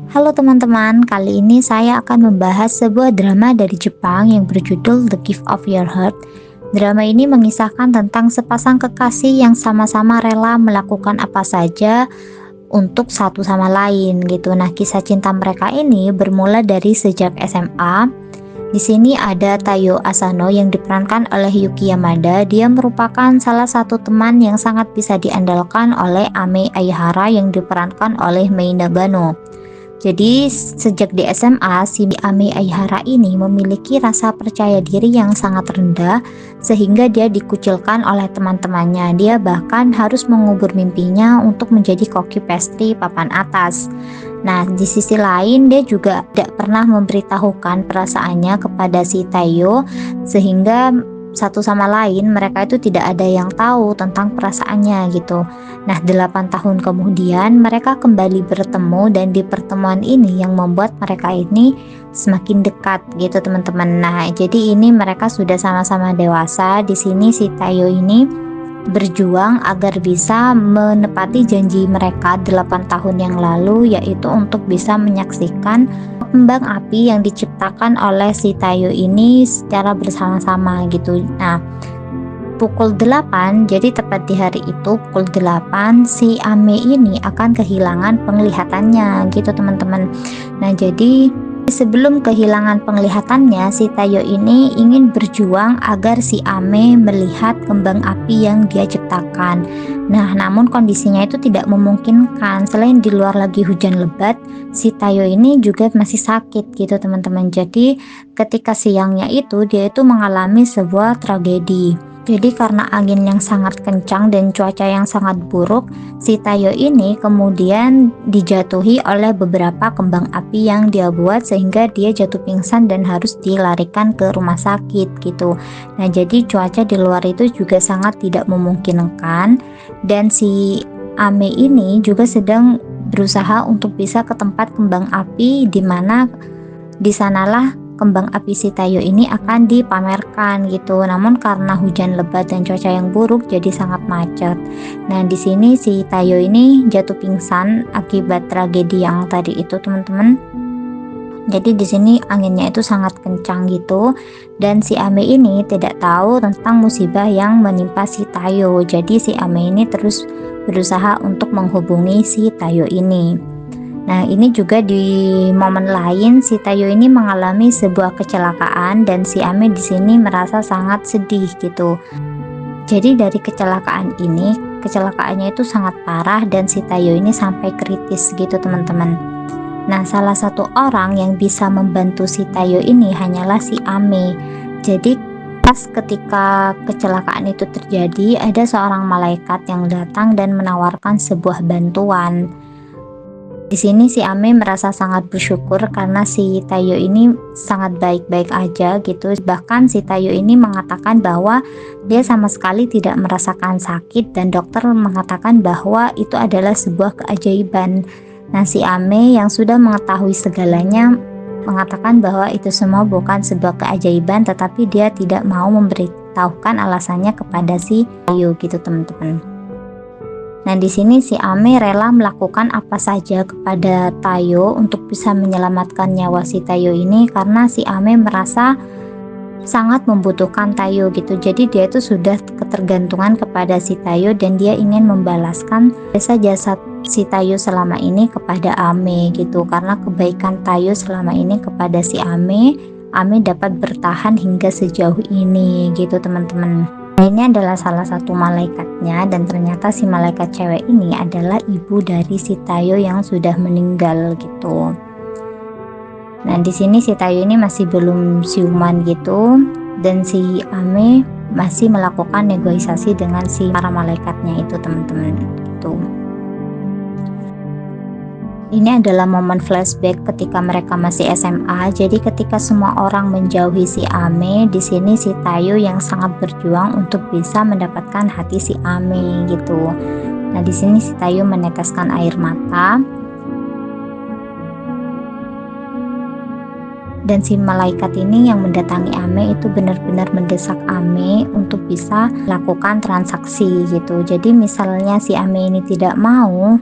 Halo teman-teman, kali ini saya akan membahas sebuah drama dari Jepang yang berjudul The Gift of Your Heart. Drama ini mengisahkan tentang sepasang kekasih yang sama-sama rela melakukan apa saja untuk satu sama lain gitu. Nah, kisah cinta mereka ini bermula dari sejak SMA. Di sini ada Taiyo Asano yang diperankan oleh Yuki Yamada. Dia merupakan salah satu teman yang sangat bisa diandalkan oleh Ame Aihara yang diperankan oleh Mei Nagano. Jadi sejak di SMA, si Ame Aihara ini memiliki rasa percaya diri yang sangat rendah sehingga dia dikucilkan oleh teman-temannya. Dia bahkan harus mengubur mimpinya untuk menjadi koki pastry papan atas. Nah, di sisi lain dia juga tidak pernah memberitahukan perasaannya kepada si Taiyo sehingga satu sama lain mereka itu tidak ada yang tahu tentang perasaannya gitu. Nah, 8 tahun kemudian mereka kembali bertemu dan di pertemuan ini yang membuat mereka ini semakin dekat gitu teman-teman. Nah, jadi ini mereka sudah sama-sama dewasa. Di sini si Taiyo ini berjuang agar bisa menepati janji mereka 8 tahun yang lalu, yaitu untuk bisa menyaksikan kembang api yang diciptakan oleh si Taiyo ini secara bersama-sama gitu. Nah, pukul 8, jadi tepat di hari itu pukul 8 si Ame ini akan kehilangan penglihatannya gitu teman-teman. Nah, jadi sebelum kehilangan penglihatannya, si Taiyo ini ingin berjuang agar si Ame melihat kembang api yang dia ciptakan. Nah, namun kondisinya itu tidak memungkinkan. Selain di luar lagi hujan lebat, si Taiyo ini juga masih sakit gitu teman-teman. Jadi ketika siangnya itu dia itu mengalami sebuah tragedi. Jadi karena angin yang sangat kencang dan cuaca yang sangat buruk, si Taiyo ini kemudian dijatuhi oleh beberapa kembang api yang dia buat sehingga dia jatuh pingsan dan harus dilarikan ke rumah sakit gitu. Nah, jadi cuaca di luar itu juga sangat tidak memungkinkan dan si Ame ini juga sedang berusaha untuk bisa ke tempat kembang api di mana di sanalah kembang api si Taiyo ini akan dipamerkan gitu. Namun karena hujan lebat dan cuaca yang buruk jadi sangat macet. Nah, di sini si Taiyo ini jatuh pingsan akibat tragedi yang tadi itu, teman-teman. Jadi di sini anginnya itu sangat kencang gitu dan si Ame ini tidak tahu tentang musibah yang menimpa si Taiyo. Jadi si Ame ini terus berusaha untuk menghubungi si Taiyo ini. Nah, ini juga di momen lain si Taiyo ini mengalami sebuah kecelakaan dan si Ame di sini merasa sangat sedih gitu. Jadi dari kecelakaannya itu sangat parah dan si Taiyo ini sampai kritis gitu teman-teman. Nah, salah satu orang yang bisa membantu si Taiyo ini hanyalah si Ame. Jadi pas ketika kecelakaan itu terjadi, ada seorang malaikat yang datang dan menawarkan sebuah bantuan. Di sini si Ame merasa sangat bersyukur karena si Taiyo ini sangat baik-baik aja gitu. Bahkan si Taiyo ini mengatakan bahwa dia sama sekali tidak merasakan sakit dan dokter mengatakan bahwa itu adalah sebuah keajaiban. Nah, si Ame yang sudah mengetahui segalanya mengatakan bahwa itu semua bukan sebuah keajaiban, tetapi dia tidak mau memberitahukan alasannya kepada si Taiyo gitu teman-teman. Nah, di sini si Ame rela melakukan apa saja kepada Taiyo untuk bisa menyelamatkan nyawa si Taiyo ini karena si Ame merasa sangat membutuhkan Taiyo gitu. Jadi dia itu sudah ketergantungan kepada si Taiyo dan dia ingin membalaskan jasa-jasa si Taiyo selama ini kepada Ame gitu. Karena kebaikan Taiyo selama ini kepada si Ame dapat bertahan hingga sejauh ini gitu teman-teman. Ini adalah salah satu malaikatnya dan ternyata si malaikat cewek ini adalah ibu dari si Taiyo yang sudah meninggal gitu. Nah, di sini si Taiyo ini masih belum siuman gitu dan si Ame masih melakukan negosiasi dengan si para malaikatnya itu teman-teman gitu. Ini adalah momen flashback ketika mereka masih SMA. Jadi ketika semua orang menjauhi si Ame, di sini si Taiyo yang sangat berjuang untuk bisa mendapatkan hati si Ame gitu. Nah, di sini si Taiyo meneteskan air mata. Dan si malaikat ini yang mendatangi Ame itu benar-benar mendesak Ame untuk bisa melakukan transaksi gitu. Jadi misalnya si Ame ini tidak mau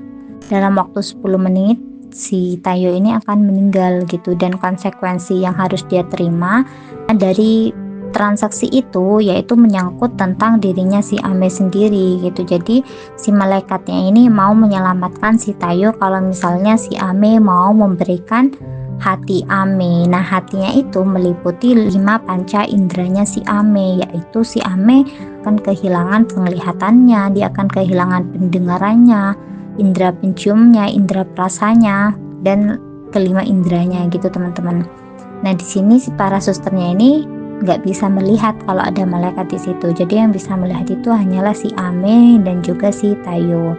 dalam waktu 10 menit si Tayo ini akan meninggal gitu, dan konsekuensi yang harus dia terima dari transaksi itu yaitu menyangkut tentang dirinya si Ame sendiri gitu. Jadi si malaikatnya ini mau menyelamatkan si Tayo kalau misalnya si Ame mau memberikan hati Ame. Nah, hatinya itu meliputi 5 panca inderanya si Ame, yaitu si Ame akan kehilangan penglihatannya, dia akan kehilangan pendengarannya, indera penciumnya, indera perasanya, dan kelima inderanya gitu teman-teman. Nah, di sini si para susternya ini nggak bisa melihat kalau ada malaikat di situ. Jadi yang bisa melihat itu hanyalah si Ame dan juga si Tayo.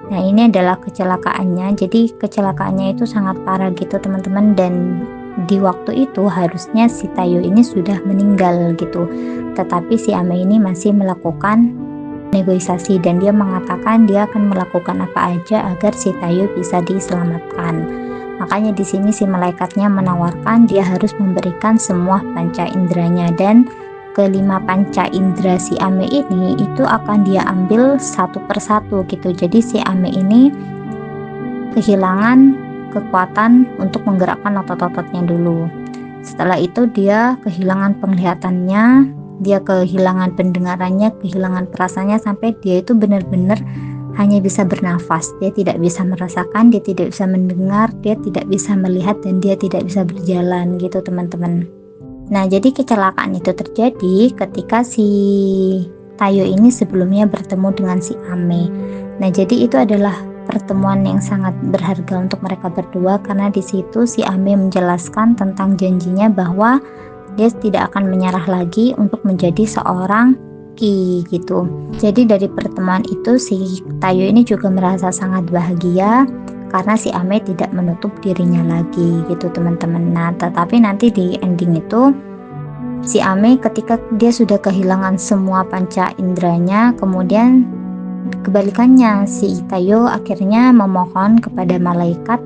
Nah, ini adalah kecelakaannya. Jadi kecelakaannya itu sangat parah gitu teman-teman, dan di waktu itu harusnya si Tayo ini sudah meninggal gitu. Tetapi si Ame ini masih melakukan negosiasi, dan dia mengatakan dia akan melakukan apa aja agar si Tayo bisa diselamatkan. Makanya di sini si malaikatnya menawarkan dia harus memberikan semua panca inderanya, dan kelima panca indera si Ame ini itu akan dia ambil satu persatu gitu. Jadi si Ame ini kehilangan kekuatan untuk menggerakkan otot-ototnya dulu. Setelah itu dia kehilangan penglihatannya, dia kehilangan pendengarannya, kehilangan perasaannya, sampai dia itu benar-benar hanya bisa bernafas. Dia tidak bisa merasakan, dia tidak bisa mendengar, dia tidak bisa melihat, dan dia tidak bisa berjalan gitu teman-teman. Nah, jadi kecelakaan itu terjadi ketika si Tayo ini sebelumnya bertemu dengan si Ame. Nah, jadi itu adalah pertemuan yang sangat berharga untuk mereka berdua, karena di situ si Ame menjelaskan tentang janjinya bahwa dia tidak akan menyerah lagi untuk menjadi seorang Ki gitu. Jadi dari pertemuan itu si Tayo ini juga merasa sangat bahagia karena si Ame tidak menutup dirinya lagi gitu teman-teman. Nah, tetapi nanti di ending itu si Ame ketika dia sudah kehilangan semua panca inderanya, kemudian kebalikannya si Tayo akhirnya memohon kepada malaikat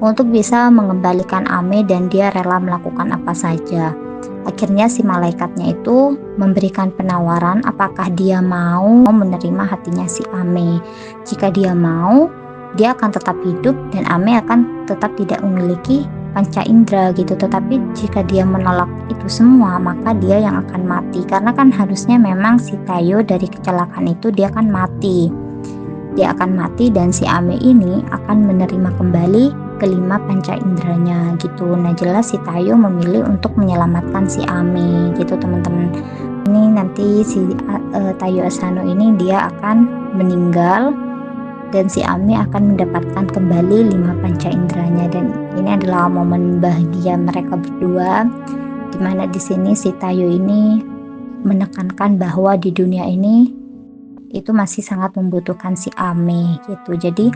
untuk bisa mengembalikan Ame, dan dia rela melakukan apa saja. Akhirnya si malaikatnya itu memberikan penawaran apakah dia mau menerima hatinya si Ame. Jika dia mau, dia akan tetap hidup dan Ame akan tetap tidak memiliki panca indera gitu. Tetapi jika dia menolak itu semua, maka dia yang akan mati, karena kan harusnya memang si Tayo dari kecelakaan itu dia akan mati. Dia akan mati dan si Ame ini akan menerima kembali kelima panca inderanya gitu. Nah, jelas si Tayo memilih untuk menyelamatkan si Ame gitu teman-teman. Ini nanti si Tayo Asano ini dia akan meninggal dan si Ame akan mendapatkan kembali 5 panca inderanya, dan ini adalah momen bahagia mereka berdua, dimana di sini si Tayo ini menekankan bahwa di dunia ini itu masih sangat membutuhkan si Ame gitu. Jadi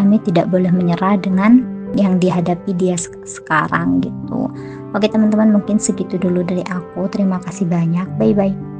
Ame tidak boleh menyerah dengan yang dihadapi dia sekarang gitu. Oke teman-teman, mungkin segitu dulu dari aku. Terima kasih banyak. Bye bye.